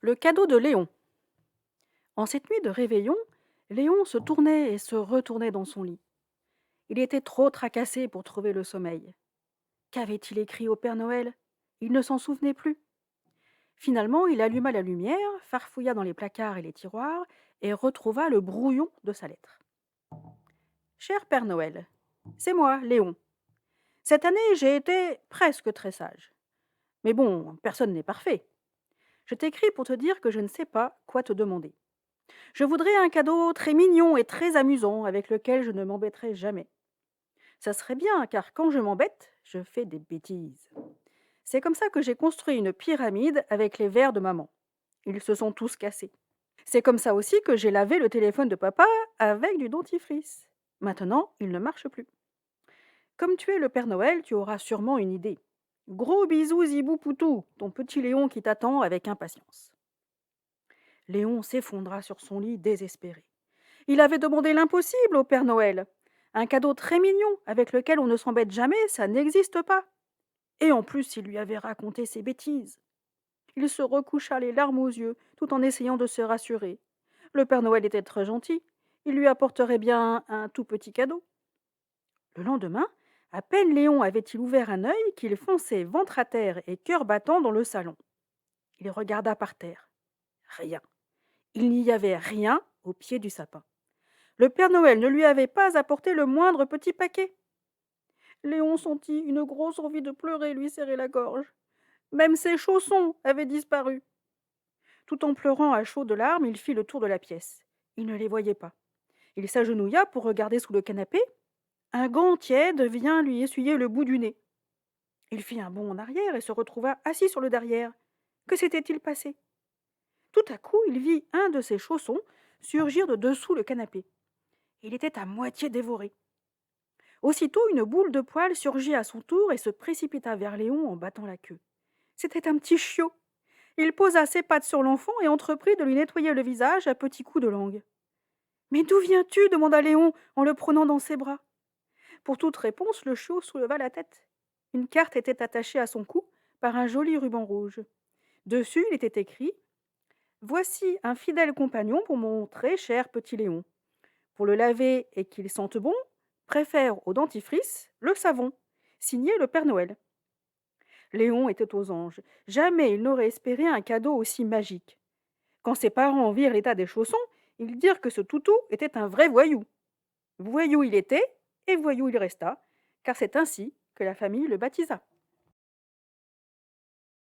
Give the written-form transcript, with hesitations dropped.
Le cadeau de Léon. En cette nuit de réveillon, Léon se tournait et se retournait dans son lit. Il était trop tracassé pour trouver le sommeil. Qu'avait-il écrit au Père Noël? Il ne s'en souvenait plus. Finalement, il alluma la lumière, farfouilla dans les placards et les tiroirs et retrouva le brouillon de sa lettre. Cher Père Noël, c'est moi, Léon. Cette année, j'ai été presque très sage. Mais bon, personne n'est parfait. Je t'écris pour te dire que je ne sais pas quoi te demander. Je voudrais un cadeau très mignon et très amusant avec lequel je ne m'embêterai jamais. Ça serait bien, car quand je m'embête, je fais des bêtises. C'est comme ça que j'ai construit une pyramide avec les verres de maman. Ils se sont tous cassés. C'est comme ça aussi que j'ai lavé le téléphone de papa avec du dentifrice. Maintenant, il ne marche plus. Comme tu es le Père Noël, tu auras sûrement une idée. Gros bisous Zibou Poutou, ton petit Léon qui t'attend avec impatience. Léon s'effondra sur son lit désespéré. Il avait demandé l'impossible au Père Noël. Un cadeau très mignon, avec lequel on ne s'embête jamais, ça n'existe pas. Et en plus, il lui avait raconté ses bêtises. Il se recoucha les larmes aux yeux, tout en essayant de se rassurer. Le Père Noël était très gentil. Il lui apporterait bien un tout petit cadeau. Le lendemain, à peine Léon avait-il ouvert un œil qu'il fonçait ventre à terre et cœur battant dans le salon. Il regarda par terre. Rien. Il n'y avait rien au pied du sapin. Le Père Noël ne lui avait pas apporté le moindre petit paquet. Léon sentit une grosse envie de pleurer lui serrer la gorge. Même ses chaussons avaient disparu. Tout en pleurant à chaudes larmes, il fit le tour de la pièce. Il ne les voyait pas. Il s'agenouilla pour regarder sous le canapé. Un gant tiède vient lui essuyer le bout du nez. Il fit un bond en arrière et se retrouva assis sur le derrière. Que s'était-il passé? Tout à coup, il vit un de ses chaussons surgir de dessous le canapé. Il était à moitié dévoré. Aussitôt, une boule de poil surgit à son tour et se précipita vers Léon en battant la queue. C'était un petit chiot. Il posa ses pattes sur l'enfant et entreprit de lui nettoyer le visage à petits coups de langue. Mais d'où viens-tu demanda Léon en le prenant dans ses bras. Pour toute réponse, le chiot souleva la tête. Une carte était attachée à son cou par un joli ruban rouge. Dessus, il était écrit « Voici un fidèle compagnon pour mon très cher petit Léon. Pour le laver et qu'il sente bon, préfère au dentifrice le savon. Signé le Père Noël. » Léon était aux anges. Jamais il n'aurait espéré un cadeau aussi magique. Quand ses parents virent l'état des chaussons, ils dirent que ce toutou était un vrai voyou. Voyou il était, et voyou il resta, car c'est ainsi que la famille le baptisa.